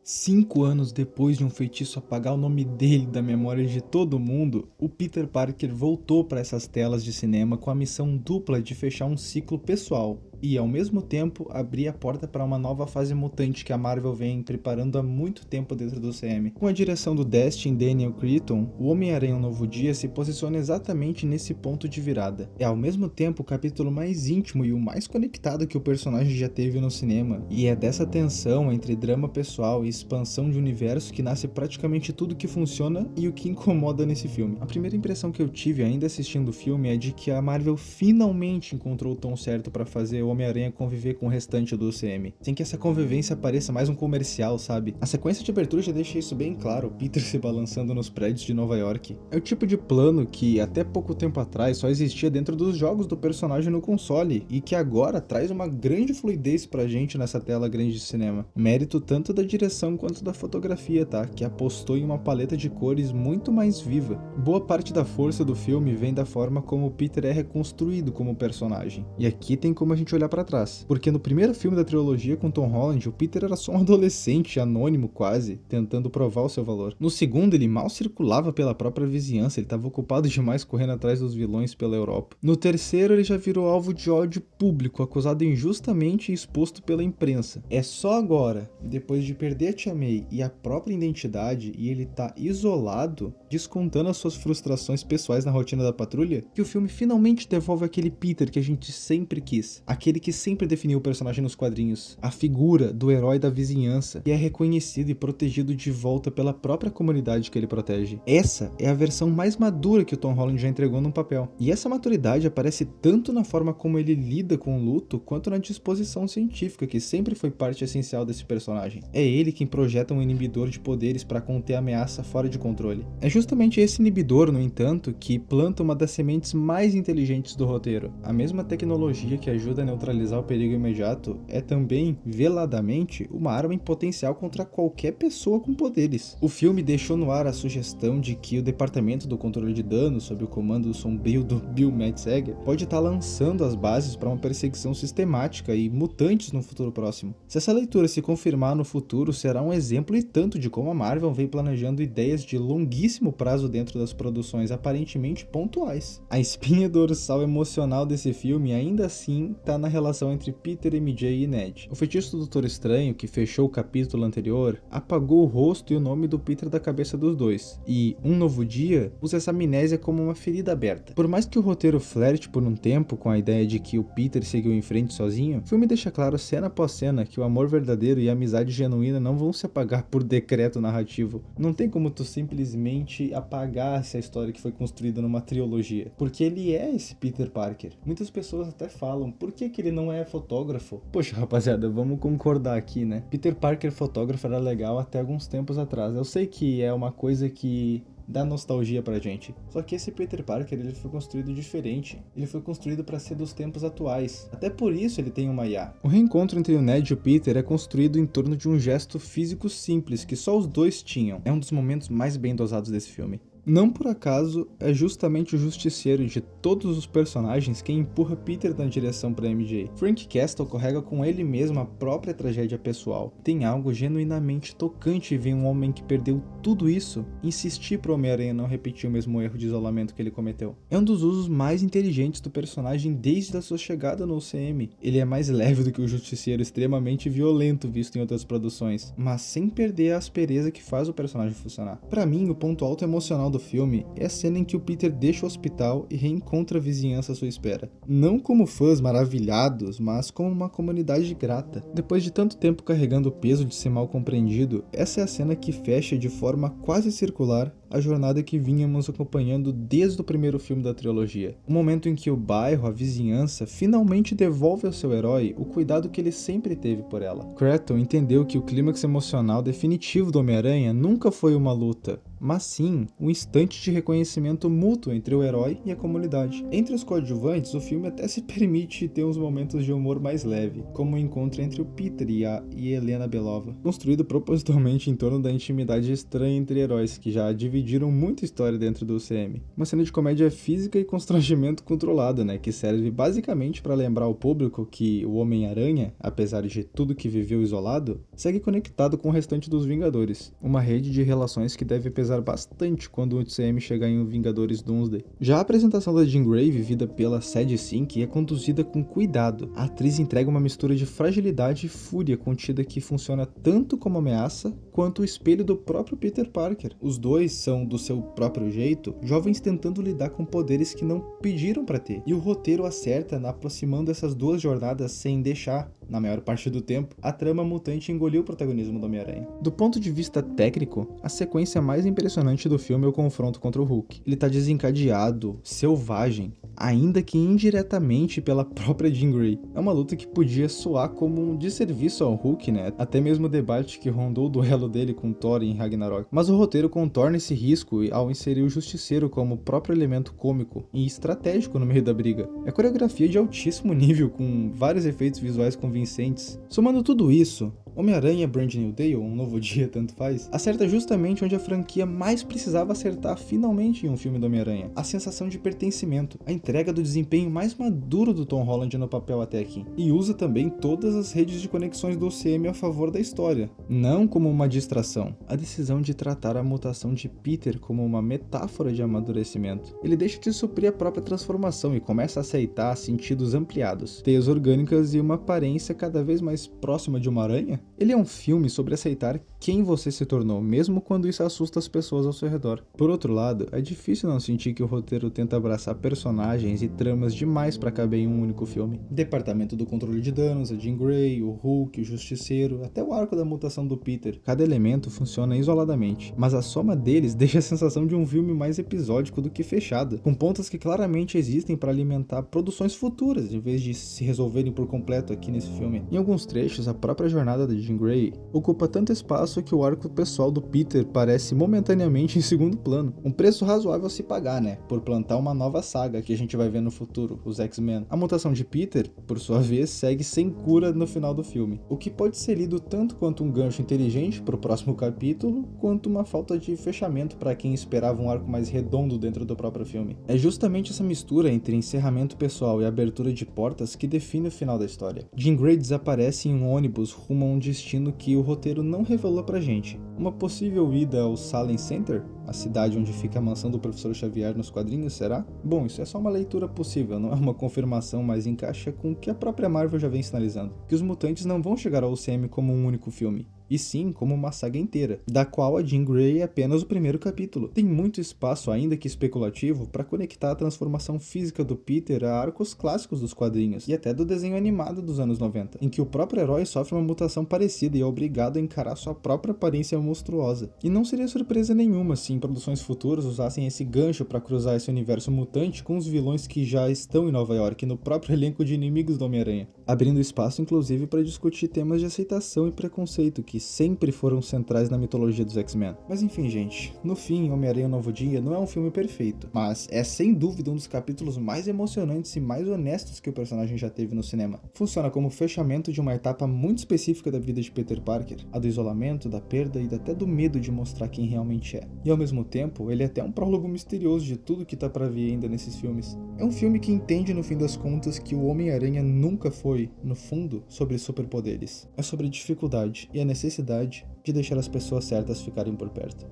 5 anos depois de um feitiço apagar o nome dele da memória de todo mundo, o Peter Parker voltou para essas telas de cinema com a missão dupla de fechar um ciclo pessoal e, ao mesmo tempo, abrir a porta para uma nova fase mutante que a Marvel vem preparando há muito tempo dentro do CM. Com a direção do Destin Daniel Cretton, o Homem-Aranha Um Novo Dia se posiciona exatamente nesse ponto de virada. É ao mesmo tempo o capítulo mais íntimo e o mais conectado que o personagem já teve no cinema, e é dessa tensão entre drama pessoal e expansão de universo que nasce praticamente tudo que funciona e o que incomoda nesse filme. A primeira impressão que eu tive ainda assistindo o filme é de que a Marvel finalmente encontrou o tom certo para fazer o Homem-Aranha conviver com o restante do UCM, sem que essa convivência pareça mais um comercial, sabe? A sequência de abertura já deixa isso bem claro, Peter se balançando nos prédios de Nova York. É o tipo de plano que até pouco tempo atrás só existia dentro dos jogos do personagem no console, e que agora traz uma grande fluidez pra gente nessa tela grande de cinema. Mérito tanto da direção quanto da fotografia, tá? Que apostou em uma paleta de cores muito mais viva. Boa parte da força do filme vem da forma como o Peter é reconstruído como personagem. E aqui tem como a gente olhar pra trás, porque no primeiro filme da trilogia com Tom Holland, o Peter era só um adolescente, anônimo quase, tentando provar o seu valor. No segundo, ele mal circulava pela própria vizinhança, ele estava ocupado demais correndo atrás dos vilões pela Europa. No terceiro, ele já virou alvo de ódio público, acusado injustamente e exposto pela imprensa. É só agora, depois de perder a Tia May e a própria identidade, e ele tá isolado, descontando as suas frustrações pessoais na rotina da patrulha, que o filme finalmente devolve aquele Peter que a gente sempre quis, aquele que sempre definiu o personagem nos quadrinhos, a figura do herói da vizinhança, que é reconhecido e protegido de volta pela própria comunidade que ele protege. Essa é a versão mais madura que o Tom Holland já entregou num papel, e essa maturidade aparece tanto na forma como ele lida com o luto, quanto na disposição científica, que sempre foi parte essencial desse personagem. É ele quem projeta um inibidor de poderes para conter a ameaça fora de controle. É justamente esse inibidor, no entanto, que planta uma das sementes mais inteligentes do roteiro. A mesma tecnologia que ajuda a neutralizar o perigo imediato é também, veladamente, uma arma em potencial contra qualquer pessoa com poderes. O filme deixou no ar a sugestão de que o Departamento do Controle de Danos, sob o comando sombrio do Bill Metzeger, pode estar lançando as bases para uma perseguição sistemática e mutantes no futuro próximo. Se essa leitura se confirmar no futuro, será um exemplo e tanto de como a Marvel vem planejando ideias de longuíssimo prazo dentro das produções aparentemente pontuais. A espinha dorsal emocional desse filme ainda assim está na relação entre Peter, MJ e Ned. O feitiço do Doutor Estranho, que fechou o capítulo anterior, apagou o rosto e o nome do Peter da cabeça dos dois, e Um Novo Dia usa essa amnésia como uma ferida aberta. Por mais que o roteiro flerte por um tempo com a ideia de que o Peter seguiu em frente sozinho, o filme deixa claro cena após cena que o amor verdadeiro e a amizade genuína não vão se apagar por decreto narrativo. Não tem como tu simplesmente apagar essa história que foi construída numa trilogia, porque ele é esse Peter Parker. Muitas pessoas até falam, por que ele não é fotógrafo? Poxa, rapaziada, vamos concordar aqui, né? Peter Parker fotógrafo era legal até alguns tempos atrás. Eu sei que é uma coisa que dá nostalgia pra gente. Só que esse Peter Parker, ele foi construído diferente. Ele foi construído para ser dos tempos atuais. Até por isso ele tem uma IA. O reencontro entre o Ned e o Peter é construído em torno de um gesto físico simples que só os dois tinham. É um dos momentos mais bem dosados desse filme. Não por acaso, é justamente o justiceiro de todos os personagens quem empurra Peter na direção para MJ. Frank Castle carrega com ele mesmo a própria tragédia pessoal. Tem algo genuinamente tocante ver um homem que perdeu tudo isso insistir pro Homem-Aranha não repetir o mesmo erro de isolamento que ele cometeu. É um dos usos mais inteligentes do personagem desde a sua chegada no UCM. Ele é mais leve do que o justiceiro extremamente violento visto em outras produções, mas sem perder a aspereza que faz o personagem funcionar. Para mim, o ponto alto emocional do filme é a cena em que o Peter deixa o hospital e reencontra a vizinhança à sua espera. Não como fãs maravilhados, mas como uma comunidade grata. Depois de tanto tempo carregando o peso de ser mal compreendido, essa é a cena que fecha de forma quase circular a jornada que vínhamos acompanhando desde o primeiro filme da trilogia. O momento em que o bairro, a vizinhança, finalmente devolve ao seu herói o cuidado que ele sempre teve por ela. Cretton entendeu que o clímax emocional definitivo do Homem-Aranha nunca foi uma luta, mas sim um instante de reconhecimento mútuo entre o herói e a comunidade. Entre os coadjuvantes, o filme até se permite ter uns momentos de humor mais leve, como o encontro entre o Peter e Helena Belova, construído propositalmente em torno da intimidade estranha entre heróis que já dividiram muita história dentro do UCM. Uma cena de comédia física e constrangimento controlada, né, que serve basicamente para lembrar o público que o Homem-Aranha, apesar de tudo que viveu isolado, segue conectado com o restante dos Vingadores, uma rede de relações que deve pesar bastante quando o UCM chegar em Vingadores Doomsday. Já a apresentação da Jean Grey, vivida pela Sadie Sink, é conduzida com cuidado. A atriz entrega uma mistura de fragilidade e fúria contida que funciona tanto como ameaça quanto o espelho do próprio Peter Parker. Os dois são, do seu próprio jeito, jovens tentando lidar com poderes que não pediram para ter. E o roteiro acerta na aproximando essas duas jornadas sem deixar, na maior parte do tempo, a trama mutante engolir o protagonismo do Homem-Aranha. Do ponto de vista técnico, a sequência mais impressionante do filme é o confronto contra o Hulk. Ele tá desencadeado, selvagem, ainda que indiretamente pela própria Jean Grey. É uma luta que podia soar como um desserviço ao Hulk, né? Até mesmo o debate que rondou o duelo dele com Thor em Ragnarok. Mas o roteiro contorna esse risco ao inserir o Justiceiro como próprio elemento cômico e estratégico no meio da briga. É coreografia de altíssimo nível, com vários efeitos visuais convincentes. Somando tudo isso, Homem-Aranha Brand New Day, ou Um Novo Dia, tanto faz, acerta justamente onde a franquia mais precisava acertar finalmente em um filme do Homem-Aranha: a sensação de pertencimento, a entrega do desempenho mais maduro do Tom Holland no papel até aqui. E usa também todas as redes de conexões do UCM a favor da história, não como uma distração. A decisão de tratar a mutação de Peter como uma metáfora de amadurecimento. Ele deixa de suprir a própria transformação e começa a aceitar sentidos ampliados, teias orgânicas e uma aparência cada vez mais próxima de uma aranha. Ele é um filme sobre aceitar quem você se tornou, mesmo quando isso assusta as pessoas ao seu redor. Por outro lado, é difícil não sentir que o roteiro tenta abraçar personagens e tramas demais para caber em um único filme. Departamento do controle de danos, a Jean Grey, o Hulk, o Justiceiro, até o arco da mutação do Peter. Cada elemento funciona isoladamente, mas a soma deles deixa a sensação de um filme mais episódico do que fechado, com pontas que claramente existem para alimentar produções futuras, em vez de se resolverem por completo aqui nesse filme. Em alguns trechos, a própria jornada da Jean Grey ocupa tanto espaço que o arco pessoal do Peter parece momentaneamente em segundo plano. Um preço razoável a se pagar, né? Por plantar uma nova saga que a gente vai ver no futuro, os X-Men. A mutação de Peter, por sua vez, segue sem cura no final do filme, o que pode ser lido tanto quanto um gancho inteligente pro próximo capítulo, quanto uma falta de fechamento para quem esperava um arco mais redondo dentro do próprio filme. É justamente essa mistura entre encerramento pessoal e abertura de portas que define o final da história. Jean Grey desaparece em um ônibus rumo a um destino que o roteiro não revelou pra gente. Uma possível ida ao Salem Center, a cidade onde fica a mansão do Professor Xavier nos quadrinhos, será? Bom, isso é só uma leitura possível, não é uma confirmação, mas encaixa com o que a própria Marvel já vem sinalizando, que os mutantes não vão chegar ao UCM como um único filme, e sim como uma saga inteira, da qual a Jean Grey é apenas o primeiro capítulo. Tem muito espaço, ainda que especulativo, para conectar a transformação física do Peter a arcos clássicos dos quadrinhos, e até do desenho animado dos anos 90, em que o próprio herói sofre uma mutação parecida e é obrigado a encarar sua própria aparência monstruosa. E não seria surpresa nenhuma se em produções futuras usassem esse gancho para cruzar esse universo mutante com os vilões que já estão em Nova York no próprio elenco de inimigos do Homem-Aranha, abrindo espaço inclusive para discutir temas de aceitação e preconceito que sempre foram centrais na mitologia dos X-Men. Mas enfim, gente, no fim, Homem-Aranha Um Novo Dia não é um filme perfeito, mas é sem dúvida um dos capítulos mais emocionantes e mais honestos que o personagem já teve no cinema. Funciona como fechamento de uma etapa muito específica da vida de Peter Parker, a do isolamento, da perda e até do medo de mostrar quem realmente é. E ao mesmo tempo, ele é até um prólogo misterioso de tudo que tá pra vir ainda nesses filmes. É um filme que entende no fim das contas que o Homem-Aranha nunca foi, no fundo, sobre superpoderes. É sobre dificuldade e a necessidade de deixar as pessoas certas ficarem por perto.